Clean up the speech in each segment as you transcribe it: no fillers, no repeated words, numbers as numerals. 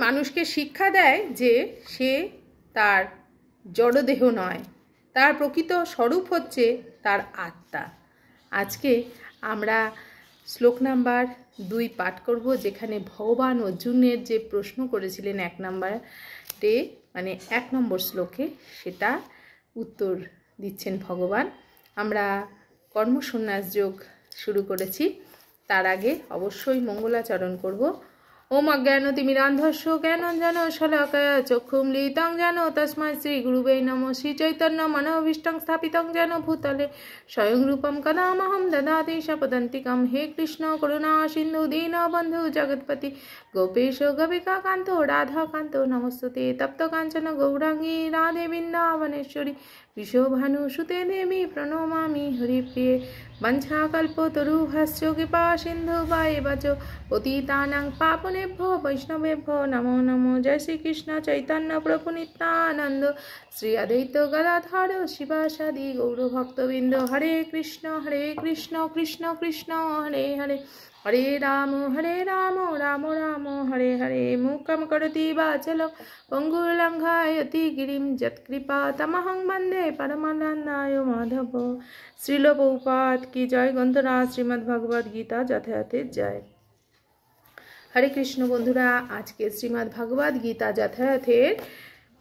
মানুষকে শিক্ষা দেয় যে সে তার জড়দেহ নয়, তার প্রকৃত স্বরূপ হচ্ছে তার আত্মা। আজকে আমরা শ্লোক নাম্বার 2 পাঠ করব, যেখানে ভগবান অর্জুনের যে প্রশ্ন করেছিলেন 1 নম্বরে, মানে 1 নম্বর শ্লোকে, সেটা উত্তর দিচ্ছেন ভগবান। আমরা কর্মসন্ন্যাস যোগ শুরু করেছি। তার আগে অবশ্যই মঙ্গলাচরণ করব। ওম অজ্ঞানতিমিরান্ধস্য জ্ঞানাঞ্জনশলাকয়া চক্ষুমলিতাং যেন তস্मै শ্রী গুরুবে নমঃ। শ্রী চৈতন্য মনোভীষ্টং স্থাপিতং যেন ভূতলে স্বয়ং রূপম কদামহং দদাতি স্বপদান্তিকম। হে কৃষ্ণ করুণা সিন্ধু দীনবন্ধু জগৎপতি গোপেশ গোপিকা কান্ত রাধাকান্ত নমস্তুতে। তপ্ত কাঞ্চন গৌরাঙ্গী রাধে বৃন্দাবনেশ্বরী বিশ্বভানুসুতে দেবী প্রণমামি হরিপ্রিয়ে। वंशाकल्पतरुभ्यश्च कृपा सिन्धुभ्येव च पतितानां पावनेभ्यो वैष्णवेभ्यो नमो नमो। जय श्री कृष्ण चैतन्य प्रभु नित्यानंद श्री अद्वैत गदाधर शिवासादि गौरभक्तवृंद। हरे कृष्ण कृष्ण कृष्ण हरे हरे, हरे राम राम राम हरे हरे। मूकं करोति वाचालं पङ्गुर्लङ्घयति गिरिं यत्कृपा तमहं वन्दे परमानन्दाय माधव। श्रील प्रभुपाद की जय। ग्रंथराज श्रीमद् भगवद गीता যথাযথের জয়। हरे कृष्ण बंधुरा, आज के श्रीमद् भगवद गीता যথাযথের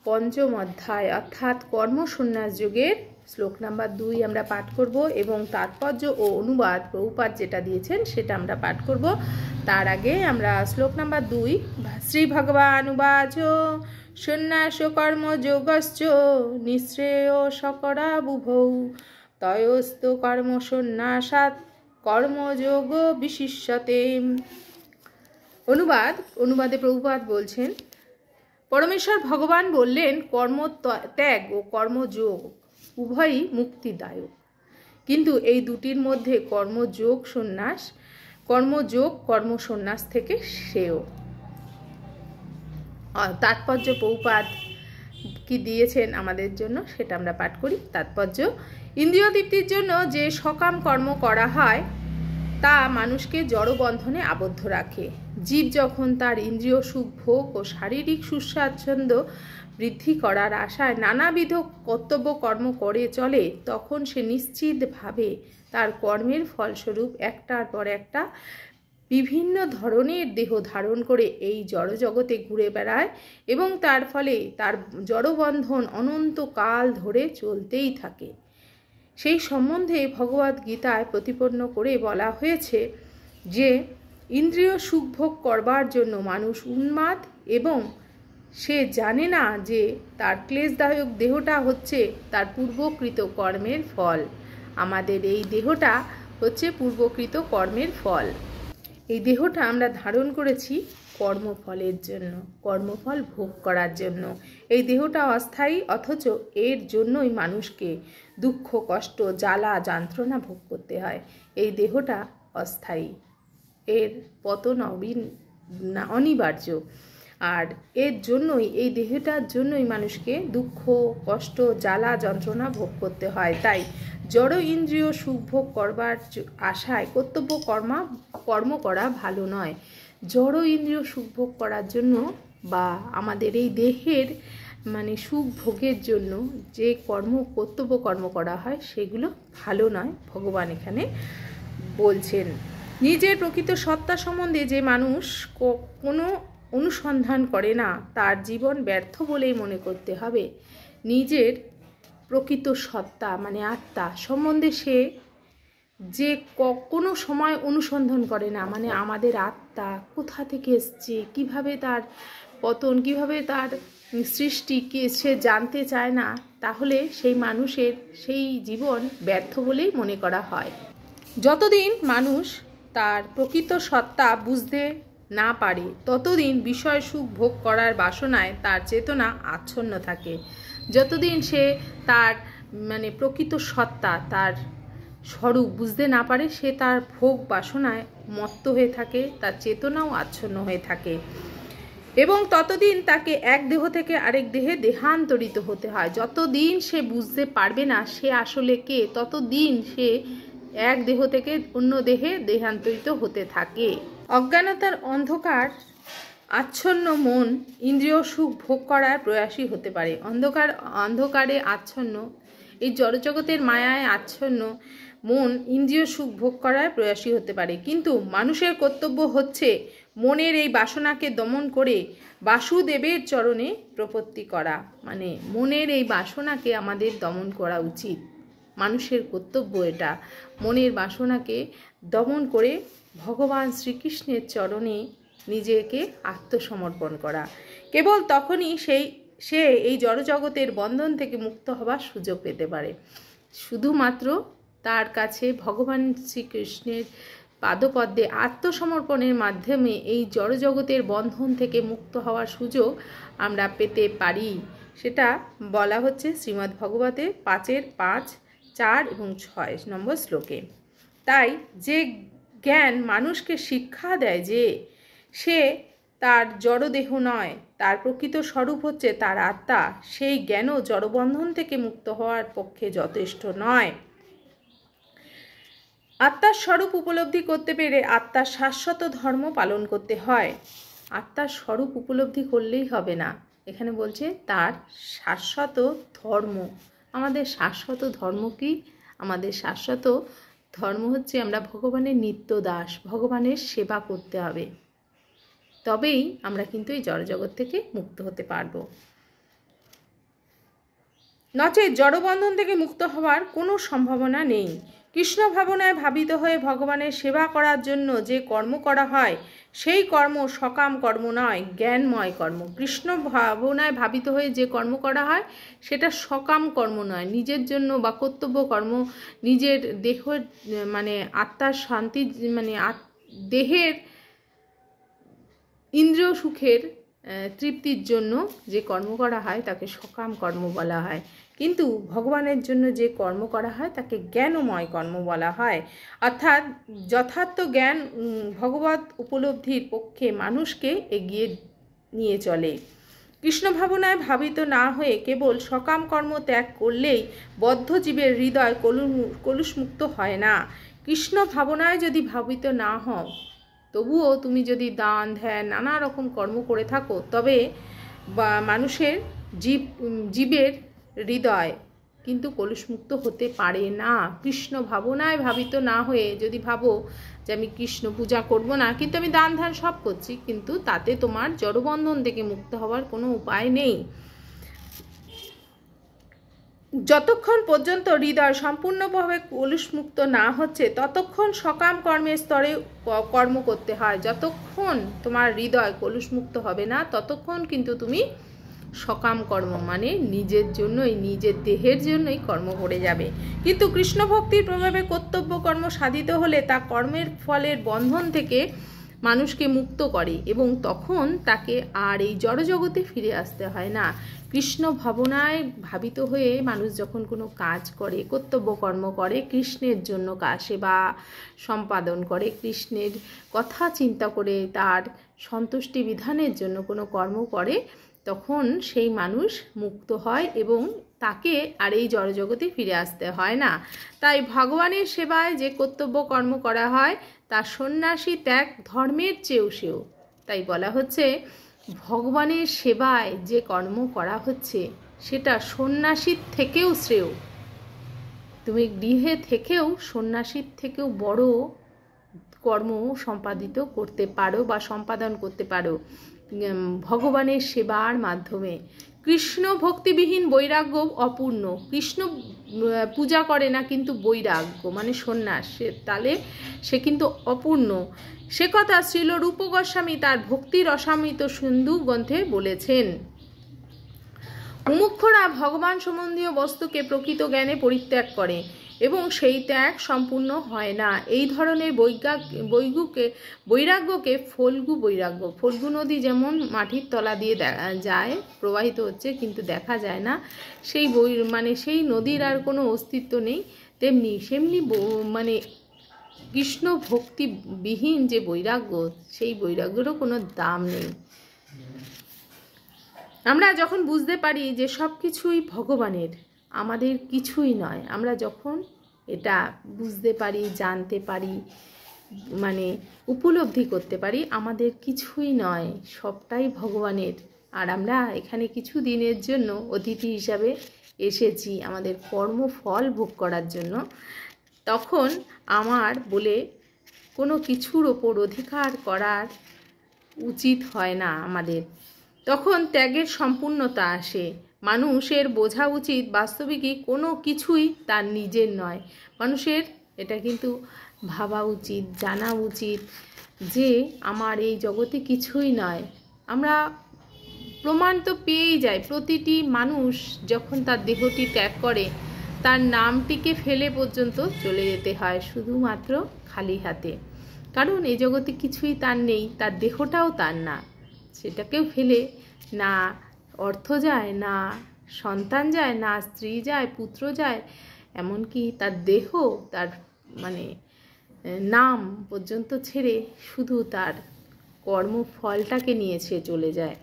5ম অধ্যায় অর্থাৎ কর্মসন্ন্যাস যোগের শ্লোক নাম্বার 2 আমরা পাঠ করব এবং তাৎপর্য ও অনুবাদ প্রভুপাদ যেটা দিয়েছেন সেটা আমরা পাঠ করব। তার আগে আমরা শ্লোক নাম্বার 2 শ্রী ভগবান উবাচ সন্ন্যাস কর্ম যোগশ্চ নিঃশ্রেয় সকরা বুভৌ তয়োস্তু কর্মসন্ন্যাসাৎ কর্মযোগ বিশিষ্যতে। অনুবাদে প্রভুপাদ বলছেন, পরমেশ্বর ভগবান বললেন কর্ম ত্যাগ ও কর্মযোগ উভয়ই মুক্তিদায়ক, কিন্তু এই দুটির মধ্যে কর্মযোগ কর্মসন্ন্যাস থেকে শ্রেয়। তাৎপর্য প্রভুপাদ কি দিয়েছেন আমাদের জন্য সেটা আমরা পাঠ করি। তাৎপর্য, ইন্দ্রিয় তৃপ্তির জন্য যে সকাম কর্ম করা হয় তা মানুষকে জড়বন্ধনে আবদ্ধ রাখে। জীব যখন তার ইন্দ্রিয় সুখ ভোগ ও শারীরিক সুস্বাচ্ছন্দ্য বৃদ্ধি করার আশায় নানাবিধ কর্তব্য কর্ম করে চলে, তখন সে নিশ্চিতভাবে তার কর্মের ফলস্বরূপ একটার পর একটা বিভিন্ন ধরনের দেহ ধারণ করে এই জড়জগতে ঘুরে বেড়ায় এবং তার ফলে তার জড়বন্ধন অনন্তকাল ধরে চলতেই থাকে। সেই সম্বন্ধে ভগবদ গীতায় প্রতিপন্ন করে বলা হয়েছে যে ইন্দ্রিয় সুখভোগ করবার জন্য মানুষ উন্মাদ এবং সে জানে না যে তার ক্লেশদায়ক দেহটা হচ্ছে তার পূর্বকৃত কর্মের ফল। আমাদের এই দেহটা হচ্ছে পূর্বকৃত কর্মের ফল। এই দেহটা আমরা ধারণ করেছি কর্মফলের জন্য, কর্মফল ভোগ করার জন্য। এই দেহটা অস্থায়ী, অথচ এর জন্যই মানুষকে দুঃখ কষ্ট জ্বালা যন্ত্রণা ভোগ করতে হয়। এই দেহটা অস্থায়ী, এর পতন অনিবার্য, আর এর জন্যই এই দেহটার জন্যই মানুষকে দুঃখ কষ্ট জ্বালা যন্ত্রণা ভোগ করতে হয়। তাই জড় ইন্দ্রিয় সুখ ভোগ করবার আশায় কর্তব্য কর্ম করা ভালো নয়। জড় ইন্দ্রিয় সুখ ভোগ করার জন্য বা আমাদের এই দেহের সুখ ভোগের জন্য যে কর্তব্য কর্ম করা হয় সেগুলো ভালো নয়, ভগবান এখানে বলছেন। নিজের প্রকৃত সত্তা সম্বন্ধে যে মানুষ কোনো অনুসন্ধান করে না তার জীবন ব্যর্থ বলেই মনে করতে হবে। নিজের প্রকৃত সত্তা আত্মা সম্বন্ধে সে যে কোনো সময় অনুসন্ধান করে না, আমাদের আত্মা কোথা থেকে এসছে, কিভাবে তার পতন, কিভাবে তার সৃষ্টিকে সে জানতে চায় না, তাহলে সেই মানুষের সেই জীবন ব্যর্থ বলেই মনে করা হয়। যতদিন মানুষ তার প্রকৃত সত্তা বুঝতে না পারে ততদিন বিষয় সুখ ভোগ করার বাসনায় তার চেতনা আচ্ছন্ন থাকে। যতদিন সে তার প্রকৃত সত্তা তার স্বরূপ বুঝতে না পারে সে তার ভোগ বাসনায় মত্ত হয়ে থাকে, তার চেতনাও আচ্ছন্ন হয়ে থাকে এবং ততদিন তাকে এক দেহ থেকে আরেক দেহে দেহান্তরিত হতে হয়। যতদিন সে বুঝতে পারবে না সে আসলে কে, ততদিন সে এক দেহ থেকে অন্য দেহে দেহান্তরিত হতে থাকে। অজ্ঞানতার অন্ধকার আচ্ছন্ন মন ইন্দ্রিয় সুখ ভোগ করার প্রয়াসী হতে পারে। অন্ধকারে আচ্ছন্ন, এই জড়জগতের মায়ায় আচ্ছন্ন মন ইন্দ্রিয় সুখ ভোগ করার প্রয়াসী হতে পারে। কিন্তু মানুষের কর্তব্য হচ্ছে মনের এই বাসনাকে দমন করে বাসুদেবের চরণে প্রপত্তি করা। মানে মনের এই বাসনাকে আমাদের দমন করা উচিত, মানুষের কর্তব্য এটা। মনের বাসনাকে দমন করে ভগবান শ্রীকৃষ্ণের চরণে নিজেকে আত্মসমর্পণ করা। কেবল তখনই সে এই জড়জগতের বন্ধন থেকে মুক্ত হবার সুযোগ পেতে পারে। শুধুমাত্র তার কাছে ভগবান শ্রীকৃষ্ণের পাদপদ্মে আত্মসমর্পণের মাধ্যমে এই জড়জগতের বন্ধন থেকে মুক্ত হওয়ার সুযোগ আমরা পেতে পারি। সেটা বলা হচ্ছে শ্রীমদ্ ভাগবতে 5:5, 4 এবং 6 নম্বর শ্লোকে। তাই যে জ্ঞান মানুষকে শিক্ষা দেয় যে সে তার জড়দেহ নয়, তার প্রকৃত স্বরূপ হচ্ছে তার আত্মা, সেই জ্ঞানও জড়বন্ধন থেকে মুক্ত হওয়ার পক্ষে যথেষ্ট নয়। আত্মার স্বরূপ উপলব্ধি করতে পেরে আত্মার শাশ্বত ধর্ম পালন করতে হয়। আত্মার স্বরূপ উপলব্ধি করলেই হবে না, এখানে বলছে তার শাশ্বত ধর্ম। আমাদের শাশ্বত ধর্ম কি? আমাদের শাশ্বত ধর্ম হচ্ছে আমরা ভগবানের নিত্য দাস, ভগবানের সেবা করতে হবে, তবেই আমরা কিন্তু এই জড়জগৎ থেকে মুক্ত হতে পারবো। নচেৎ জড়বন্ধন থেকে মুক্ত হওয়ার কোনো সম্ভাবনা নেই। কৃষ্ণ ভাবনায় ভাবিত হয়ে ভগবানের সেবা করার জন্য যে কর্ম করা হয় সেই কর্ম সকাম কর্ম নয়, জ্ঞানময় কর্ম। কৃষ্ণ ভাবনায় ভাবিত হয়ে যে কর্ম করা হয় সেটা সকাম কর্ম নয়, নিজের জন্য বা কর্তব্য কর্ম, নিজের দেহের মানে আত্মার শান্তি, মানে দেহের ইন্দ্রিয় সুখের তৃপ্তির জন্য যে কর্ম করা হয় তাকে সকাম কর্ম বলা হয়। কিন্তু ভগবানের জন্য যে কর্ম করা হয় তাকে জ্ঞানময় কর্ম বলা হয়। অর্থাৎ যথার্থ জ্ঞান ভগবত উপলব্ধির পক্ষে মানুষকে এগিয়ে নিয়ে চলে। কৃষ্ণ ভাবনায় ভাবিত না হয়ে কেবল সকাম কর্ম ত্যাগ করলেই বদ্ধ জীবের হৃদয় কলুষমুক্ত হয় না। কৃষ্ণ ভাবনায় যদি ভাবিত না হও, তবুও তুমি যদি দান ধ্যান নানা রকম কর্ম করে থাকো, তবে মানুষের জীবের হৃদয় কিন্তু কলুষমুক্ত হতে পারে না। কৃষ্ণ ভাবনায় ভাবিত না হয়ে যদি ভাবো যে আমি কৃষ্ণ পূজা করব না, কিন্তু আমি দান ধ্যান সব করছি, কিন্তু তাতে তোমার জড়বন্ধন থেকে মুক্ত হওয়ার কোনো উপায় নেই। যতক্ষণ পর্যন্ত হৃদয় সম্পূর্ণভাবে কলুষমুক্ত না হচ্ছে ততক্ষণ সকাম কর্মের স্তরে কর্ম করতে হয়। যতক্ষণ তোমার হৃদয় কলুষমুক্ত হবে না ততক্ষণ কিন্তু তুমি সকাম কর্ম মানে নিজের জন্যই, নিজের দেহের জন্যই কর্ম করে যাবে। কিন্তু কৃষ্ণ ভক্তির প্রভাবে কর্তব্য কর্ম সাধিত হলে তা কর্মের ফলের বন্ধন থেকে মানুষকে মুক্ত করে এবং তখন তাকে আর এই জড়জগতে ফিরে আসতে হয় না। কৃষ্ণ ভাবনায় ভাবিত হয়ে মানুষ যখন কোনো কাজ করে, কর্তব্য কর্ম করে, কৃষ্ণের জন্য সেবা সম্পাদন করে, কৃষ্ণের কথা চিন্তা করে তার সন্তুষ্টি বিধানের জন্য কোনো কর্ম করে, তখন সেই মানুষ মুক্ত হয় এবং তাকে আর এই জড়জগতে ফিরে আসতে হয় না। তাই ভগবানের সেবায় যে কর্তব্য কর্ম করা হয় তা সন্ন্যাসী ত্যাগ ধর্মের চেয়েও শ্রেয়। তাই বলা হচ্ছে ভগবানের সেবায় যে কর্ম করা হচ্ছে সেটা সন্ন্যাসীর থেকেও শ্রেয়। তুমি গৃহে থেকেও সন্ন্যাসীর থেকেও বড় কর্ম সম্পাদিত করতে পারো বা সম্পাদন করতে পারো ভগবানের সেবার মাধ্যমে। কৃষ্ণ ভক্তিবিহীন বৈরাগ্য অপূর্ণ। কৃষ্ণ পূজা করে না কিন্তু বৈরাগ্য মানে সন্ন্যাস, তাহলে সে কিন্তু অপূর্ণ। সে কথা শ্রীল রূপ গোস্বামী তার ভক্তি রসামৃত সিন্ধু গ্রন্থে বলেছেন। মুমুক্ষুরা ভগবান সম্বন্ধীয় বস্তুকে প্রকৃত জ্ঞানে পরিত্যাগ করে এবং সেই ত্যাগ সম্পূর্ণ হয় না। এই ধরনের বৈরাগ্যকে ফল্গু বৈরাগ্য। ফল্গু নদী যেমন মাটির তলা দিয়ে যায়, প্রবাহিত হচ্ছে কিন্তু দেখা যায় না, সেই সেই নদীর আর কোনো অস্তিত্ব নেই, সেমনি মানে কৃষ্ণ ভক্তিবিহীন যে বৈরাগ্য, সেই বৈরাগ্যেরও কোনো দাম নেই। আমরা যখন বুঝতে পারি যে সব কিছুই ভগবানের, আমাদের কিছুই নয়, আমরা যখন এটা বুঝতে পারি, জানতে পারি, মানে উপলব্ধি করতে পারি আমাদের কিছুই নয়, সবটাই ভগবানের। আর আমরা এখানে কিছু দিনের জন্য অতিথি হিসাবে এসেছি আমাদের কর্মফল ভোগ করার জন্য। তখন আমার বলে কোনো কিছুর ওপর অধিকার করার উচিত হয় না আমাদের। তখন ত্যাগের সম্পূর্ণতা আসে। মানুষের বোঝা উচিত বাস্তবিকই কোনো কিছুই তার নিজের নয়। মানুষের এটা কিন্তু ভাবা উচিত, জানা উচিত যে আমার এই জগতে কিছুই নয়। আমরা প্রমাণ তো পেয়েই যাই, প্রতিটি মানুষ যখন তার দেহটি ত্যাগ করে তার নামটিকে ফেলে পর্যন্ত চলে যেতে হয় শুধুমাত্র খালি হাতে। কারণ এই জগতে কিছুই তার নেই, তার দেহটাও তার না। সেটাকেও ফেলে না অর্থ যায়, না সন্তান যায়, না স্ত্রী যায়, পুত্র যায়, এমনকি তার দেহ, তার মানে নাম পর্যন্ত ছেড়ে শুধু তার কর্মফলটাকে নিয়ে সে চলে যায়।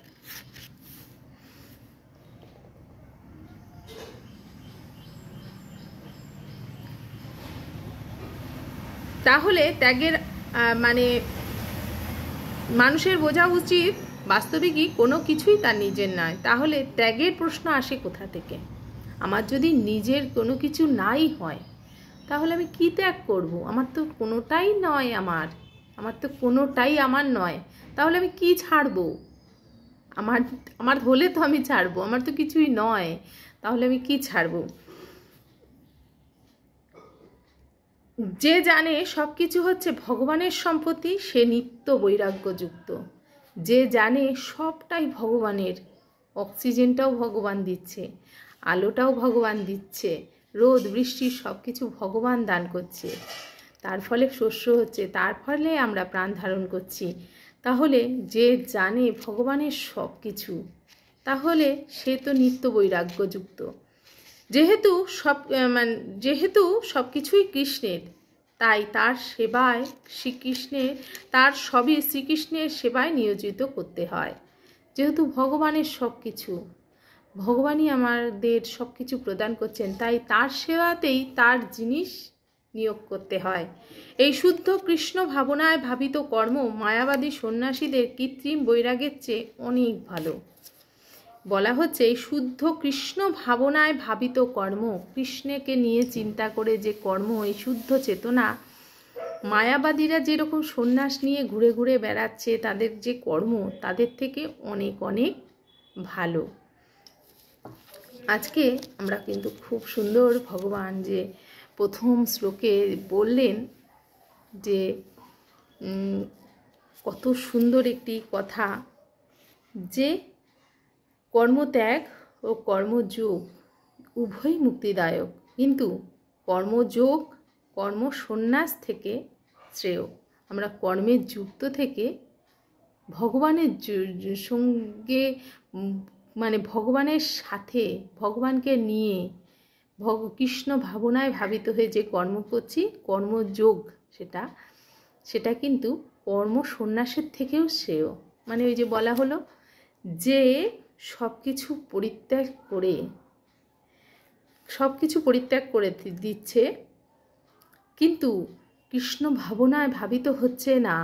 তাহলে ত্যাগের মানে মানুষের বোঝা উচিত বাস্তবিকই কোনো কিছুই তার নিজের নয়। তাহলে ত্যাগের প্রশ্ন আসে কোথা থেকে? আমার যদি নিজের কোনো কিছু নাই হয় তাহলে আমি কি ত্যাগ করব? আমার তো কোনোটাই নয়, আমার তো কোনোটাই আমার নয়। তাহলে আমি কি ছাড়বো? আমার হলে তো আমি ছাড়বো, আমার তো কিছুই নয়, তাহলে আমি কি ছাড়বো? যে জানে সব কিছু হচ্ছে ভগবানের সম্পত্তি সে নিত্য বৈরাগ্যযুক্ত। যে জানে সবটাই ভগবানের, অক্সিজেনটাও ভগবান দিচ্ছে, আলোটাও ভগবান দিচ্ছে, রোদ বৃষ্টি সব কিছু ভগবান দান করছে, তার ফলে শস্য হচ্ছে, তার ফলে আমরা প্রাণ ধারণ করছি। তাহলে যে জানে ভগবানের সব কিছু, তাহলে সে তো নিত্য বৈরাগ্যযুক্ত। যেহেতু সব কিছুই কৃষ্ণের, তাই তার সেবায় তার সবই শ্রীকৃষ্ণের সেবায় নিয়োজিত করতে হয়। যেহেতু ভগবানের সব কিছু, ভগবানই আমাদের সব কিছু প্রদান করছেন, তাই তার সেবাতেই তার জিনিস নিয়োগ করতে হয়। এই শুদ্ধ কৃষ্ণ ভাবনায় ভাবিত কর্ম মায়াবাদী সন্ন্যাসীদের কৃত্রিম বৈরাগের চেয়ে অনেক ভালো। বলা হচ্ছে এই শুদ্ধ কৃষ্ণ ভাবনায় ভাবিত কর্ম, কৃষ্ণকে নিয়ে চিন্তা করে যে কর্ম, এই শুদ্ধ চেতনা, মায়াবাদীরা যেরকম সন্ন্যাস নিয়ে ঘুরে ঘুরে বেড়াচ্ছে, তাদের যে কর্ম তাদের থেকে অনেক অনেক ভালো। আজকে আমরা কিন্তু খুব সুন্দর ভগবান যে প্রথম শ্লোকে বললেন যে কত সুন্দর একটি কথা, যে কর্মত্যাগ ও কর্মযোগ উভয়ই মুক্তিদায়ক, কিন্তু কর্মযোগ কর্মসন্ন্যাস থেকে শ্রেয়। আমরা কর্মের যুক্ত থেকে ভগবানের সঙ্গে মানে ভগবানের সাথে, ভগবানকে নিয়ে কৃষ্ণ ভাবনায় ভাবিত হয়ে যে কর্ম করছি, কর্মযোগ সেটা কিন্তু কর্মসন্ন্যাসের থেকেও শ্রেয়। মানে ওই যে বলা হলো যে সব কিছু পরিত্যাগ করে দিচ্ছে, কিন্তু কৃষ্ণ ভাবনায় ভাবিত হচ্ছে না,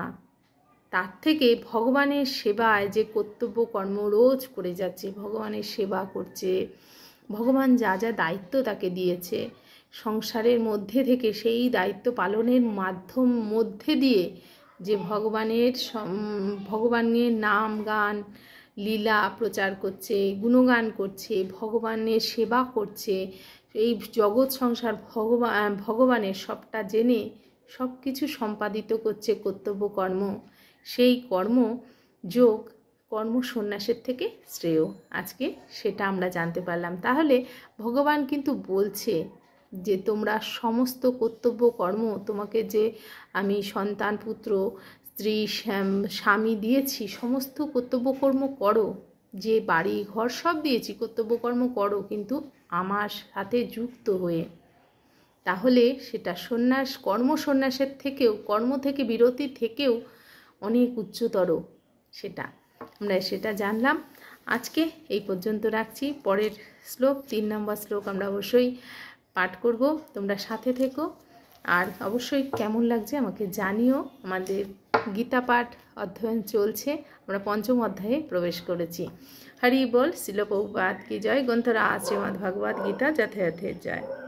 তার থেকে ভগবানের সেবায় যে কর্তব্য কর্ম রোজ করে যাচ্ছে, ভগবানের সেবা করছে, ভগবান যা যা দায়িত্ব তাকে দিয়েছে সংসারের মধ্যে থেকে, সেই দায়িত্ব পালনের মধ্যে দিয়ে যে ভগবানের নাম গান লীলা প্রচার করছে, গুণগান করছে, ভগবানের সেবা করছে, এই জগৎ সংসার ভগবানের সবটা জেনে সব কিছু সম্পাদিত করছে কর্তব্য কর্ম, সেই কর্মযোগ কর্মসন্ন্যাসের থেকে শ্রেয়। আজকে সেটা আমরা জানতে পারলাম। তাহলে ভগবান কিন্তু বলছে যে তোমরা সমস্ত কর্তব্য কর্ম, তোমাকে যে আমি সন্তান পুত্র স্ত্রী স্বামী দিয়েছি, সমস্ত কর্তব্য কর্ম করো, যে বাড়ি ঘর সব দিয়েছি কর্তব্য কর্ম করো, কিন্তু আমার সাথে যুক্ত হয়ে। তাহলে সেটা কর্মসন্ন্যাসের থেকেও, কর্ম থেকে বিরতি থেকেও অনেক উচ্চতর। আমরা সেটা জানলাম। আজকে এই পর্যন্ত রাখছি। পরের শ্লোক 3 নম্বর শ্লোক আমরা অবশ্যই পাঠ করব। তোমরা সাথে থেকো। আর অবশ্যই কেমন লাগছে আমাকে জানিও। আমাদের গীতা পাঠ অধ্যয়ন চলছে, আমরা পঞ্চম অধ্যায়ে প্রবেশ করেছি। হরি বল, শিল প্রভুপাদ কি জয়, গ্রন্থরা শ্রীমদ্ ভগবদ গীতা যথাযথের জয়।